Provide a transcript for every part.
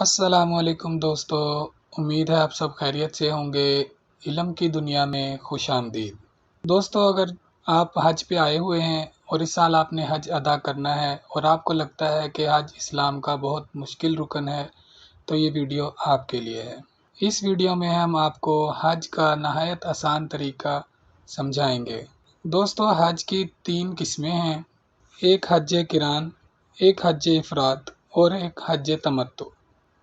अस्सलाम वालेकुम दोस्तों। उम्मीद है आप सब खैरियत से होंगे। इल्म की दुनिया में खुश आमदीद। दोस्तों, अगर आप हज पे आए हुए हैं और इस साल आपने हज अदा करना है और आपको लगता है कि हज इस्लाम का बहुत मुश्किल रुकन है, तो ये वीडियो आपके लिए है। इस वीडियो में हम आपको हज का नहायत आसान तरीका समझाएंगे। दोस्तों, हज की 3 किस्में हैं। एक हज किरान, एक हज इफरात और एक हज तमत्तु।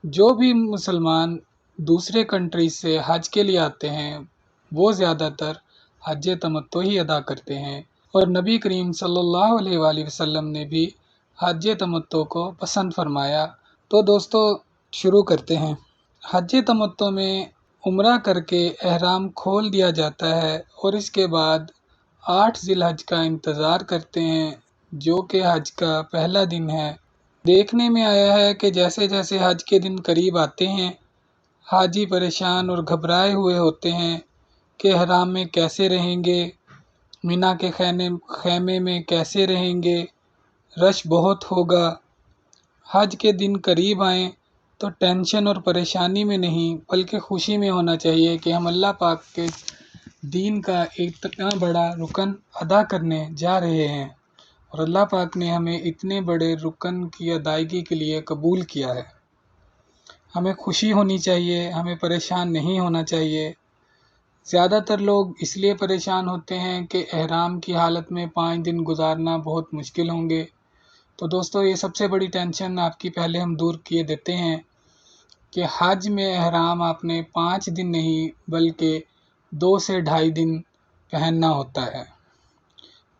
जो भी मुसलमान दूसरे कंट्री से हज के लिए आते हैं वो ज़्यादातर हज तमत्तु ही अदा करते हैं, और नबी करीम सल्लल्लाहु अलैहि वसल्लम ने भी हज तमत्तु को पसंद फरमाया। तो दोस्तों, शुरू करते हैं। हज तमत्तु में उम्रा करके एहराम खोल दिया जाता है और इसके बाद 8 ज़िलहज का इंतज़ार करते हैं, जो कि हज का पहला दिन है। देखने में आया है कि जैसे जैसे हज के दिन करीब आते हैं, हाजी परेशान और घबराए हुए होते हैं कि एहराम में कैसे रहेंगे, मिना के खैमे में कैसे रहेंगे, रश बहुत होगा। हज के दिन करीब आएँ तो टेंशन और परेशानी में नहीं बल्कि खुशी में होना चाहिए कि हम अल्लाह पाक के दीन का इतना बड़ा रुकन अदा करने जा रहे हैं और अल्लाह पाक ने हमें इतने बड़े रुकन की अदायगी के लिए कबूल किया है। हमें खुशी होनी चाहिए, हमें परेशान नहीं होना चाहिए। ज़्यादातर लोग इसलिए परेशान होते हैं कि एहराम की हालत में 5 दिन गुजारना बहुत मुश्किल होंगे। तो दोस्तों, ये सबसे बड़ी टेंशन आपकी पहले हम दूर किए देते हैं कि हज में एहराम आपने 5 दिन नहीं बल्कि 2 से ढाई दिन पहनना होता है।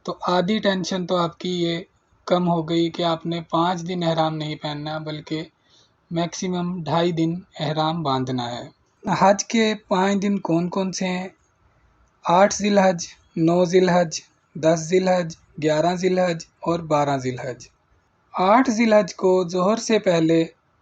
तो आधी टेंशन तो आपकी ये कम हो गई कि आपने 5 दिन एहराम नहीं पहनना बल्कि मैक्सिमम ढाई दिन एहराम बांधना है। हज के 5 दिन कौन कौन से हैं? 8 ज़िलहज, 9 ज़िलहज, 10 ज़िलहज, 11 ज़िलहज और 12 ज़िलहज। 8 ज़िलहज को ज़ोहर से पहले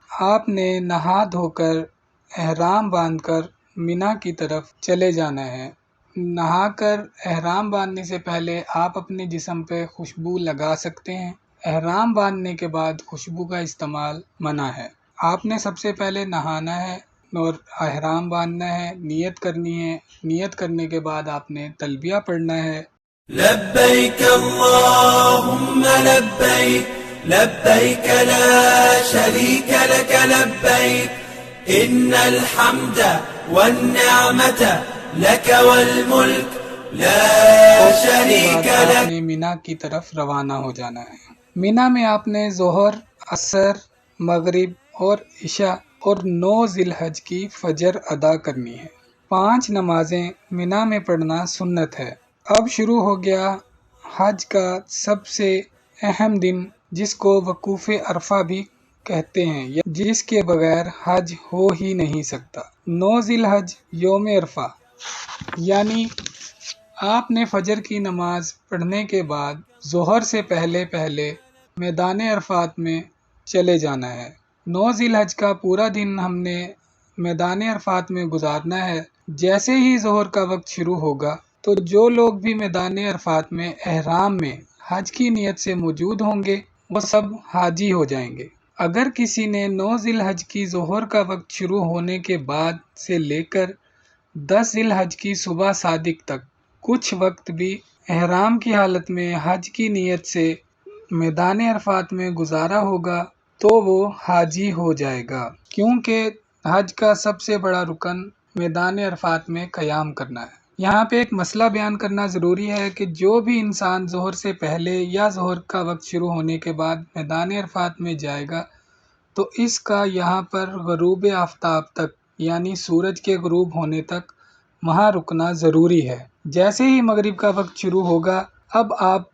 आपने नहा धोकर एहराम बांधकर मिना की तरफ चले जाना है। नहाकर एहराम बांधने से पहले आप अपने जिस्म पे खुशबू लगा सकते हैं। एहराम बांधने के बाद खुशबू का इस्तेमाल मना है। आपने सबसे पहले नहाना है और एहराम बांधना है, नियत करनी है। नियत करने के बाद आपने तलबिया पढ़ना है। लब्बैक अल्लाहुम्मा लब्बैक लब्बैक ला शरीक लक लब्बैक इन्नल हम्द वन निअमत लक वल मुल्क ला शरीक लक। आपने मीना की तरफ रवाना हो जाना है। मीना में आपने जोहर, असर, मगरिब और इशा और 9 ज़िलहज की फजर अदा करनी है। 5 नमाजें मीना में पढ़ना सुन्नत है। अब शुरू हो गया हज का सबसे अहम दिन, जिसको वकूफ़ अरफा भी कहते हैं, जिसके बगैर हज हो ही नहीं सकता। 9 ज़िलहज योम अरफा, यानी आपने फजर की नमाज पढ़ने के बाद जोहर से पहले पहले मैदान अरफात में चले जाना है। 9 ज़िलहज का पूरा दिन हमने मैदान अरफात में गुजारना है। जैसे ही जोहर का वक्त शुरू होगा तो जो लोग भी मैदान अरफात में एहराम में हज की नीयत से मौजूद होंगे वो सब हाजी हो जाएंगे। अगर किसी ने 9 ज़िलहज की जोहर का वक्त शुरू होने के बाद से लेकर 10 ज़िलहज की सुबह सादिक तक कुछ वक्त भी एहराम की हालत में हज की नीयत से मैदान अरफात में गुजारा होगा तो वो हाजी हो जाएगा, क्योंकि हज का सबसे बड़ा रुकन मैदान अरफात में क़याम करना है। यहाँ पे एक मसला बयान करना ज़रूरी है कि जो भी इंसान ज़ोहर से पहले या ज़ोहर का वक्त शुरू होने के बाद मैदान अरफात में जाएगा तो इसका यहाँ पर ग़ुरूब आफ्ताब तक, यानी सूरज के ग़ुरूब होने तक वहाँ रुकना ज़रूरी है। जैसे ही मगरिब का वक्त शुरू होगा, अब आप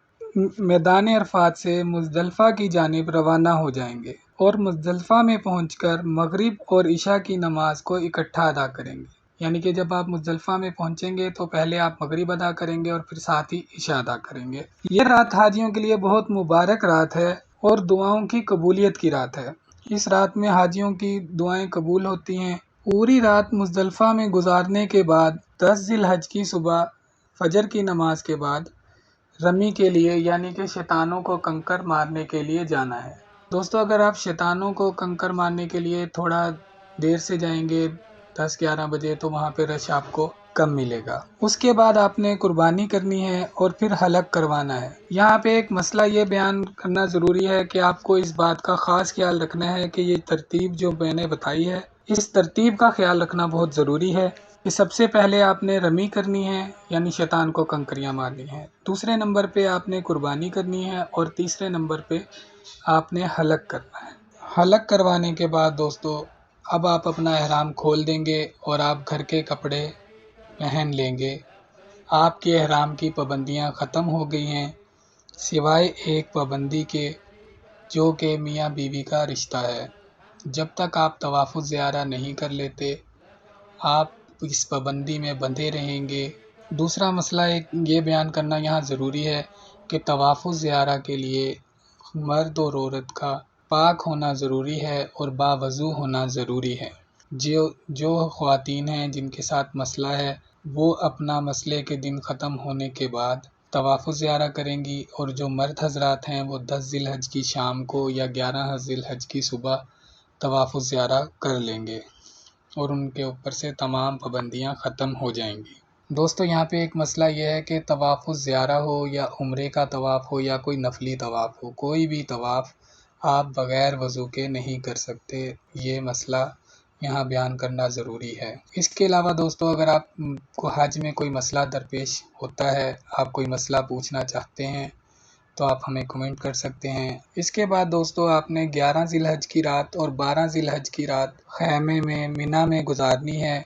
मैदान अरफात से मुज़दलिफ़ा की जानिब रवाना हो जाएंगे और मुज़दलिफ़ा में पहुंचकर मगरिब और इशा की नमाज को इकट्ठा अदा करेंगे। यानी कि जब आप मुज़दलिफ़ा में पहुंचेंगे तो पहले आप मगरिब अदा करेंगे और फिर साथ ही इशा अदा करेंगे। ये रात हाजियों के लिए बहुत मुबारक रात है और दुआओं की कबूलियत की रात है। इस रात में हाजियों की दुआएं कबूल होती हैं। पूरी रात मुज़दलिफ़ा में गुजारने के बाद 10 ज़िलहज की सुबह फजर की नमाज के बाद रमी के लिए, यानी कि शैतानों को कंकर मारने के लिए जाना है। दोस्तों अगर आप शैतानों को कंकर मारने के लिए थोड़ा देर से जाएंगे 10-11 बजे तो वहाँ पे रश आपको कम मिलेगा। उसके बाद आपने कुर्बानी करनी है और फिर हलक करवाना है। यहाँ पे एक मसला ये बयान करना ज़रूरी है कि आपको इस बात का ख़ास ख्याल रखना है कि ये तरतीब जो मैंने बताई है, इस तरतीब का ख्याल रखना बहुत ज़रूरी है कि सबसे पहले आपने रमी करनी है यानी शैतान को कंकरियाँ मारनी है, दूसरे नंबर पे आपने कुर्बानी करनी है और तीसरे नंबर पे आपने हलक करना है। हलक करवाने के बाद दोस्तों अब आप अपना एहराम खोल देंगे और आप घर के कपड़े पहन लेंगे। आपके एहराम की पाबंदियाँ ख़त्म हो गई हैं सिवाय एक पाबंदी के, जो कि मियाँ बीवी का रिश्ता है। जब तक आप तवाफ़ ज़ियारा नहीं कर लेते आप इस पाबंदी में बंधे रहेंगे। दूसरा मसला एक ये बयान करना यहाँ ज़रूरी है कि तवाफ़ ज़ियारा के लिए मर्द और औरत का पाक होना ज़रूरी है और बावज़ू होना ज़रूरी है। जो ख़वातीन हैं जिनके साथ मसला है वो अपना मसले के दिन ख़त्म होने के बाद तवाफ़ ज़ियारा करेंगी, और जो मर्द हज़रात हैं वो 10 ज़िलहज की शाम को या 11 ज़िलहज की सुबह तवाफ़ ज़ियारा कर लेंगे और उनके ऊपर से तमाम पाबंदियाँ ख़त्म हो जाएंगी। दोस्तों यहाँ पे एक मसला यह है कि तवाफ़ ज़ियारा हो या उम्रे का तवाफ़ हो या कोई नफली तवाफ़ हो, कोई भी तवाफ़ आप बग़ैर वज़ू के नहीं कर सकते। ये मसला यहाँ बयान करना ज़रूरी है। इसके अलावा दोस्तों अगर आप को हज में कोई मसला दरपेश होता है, आप कोई मसला पूछना चाहते हैं तो आप हमें कमेंट कर सकते हैं। इसके बाद दोस्तों आपने 11 ज़िलहज की रात और 12 ज़िलहज की रात ख़ैमे में मिना में गुजारनी है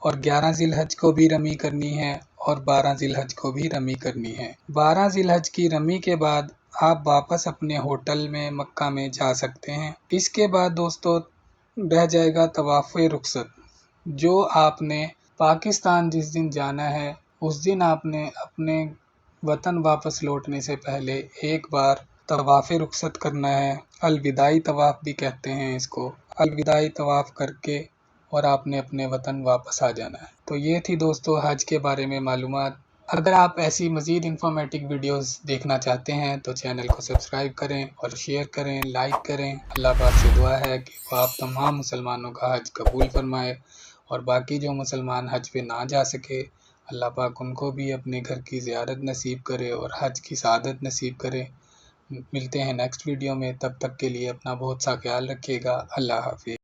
और 11 ज़िलहज को भी रमी करनी है और 12 ज़िलहज को भी रमी करनी है। 12 ज़िलहज की रमी के बाद आप वापस अपने होटल में मक्का में जा सकते हैं। इसके बाद दोस्तों रह जाएगा तवाफ़ रुख़सत, जो आपने पाकिस्तान जिस दिन जाना है उस दिन आपने अपने वतन वापस लौटने से पहले एक बार तवाफ़ रुख़सत करना है। अलविदाई तवाफ़ भी कहते हैं इसको। अलविदाई तवाफ़ करके और आपने अपने वतन वापस आ जाना है। तो ये थी दोस्तों हज के बारे में मालूमात। अगर आप ऐसी मज़ीद इंफॉर्मेटिव वीडियोस देखना चाहते हैं तो चैनल को सब्सक्राइब करें और शेयर करें, लाइक करें। अल्लाह पाक से दुआ है कि वो आप तमाम मुसलमानों का हज कबूल फरमाए, और बाकी जो मुसलमान हज पे ना जा सके अल्लाह पाक उनको भी अपने घर की ज़ियारत नसीब करे और हज की सआदत नसीब करे। मिलते हैं नेक्स्ट वीडियो में, तब तक के लिए अपना बहुत सा ख्याल रखिएगा। अल्लाह हाफ़िज़।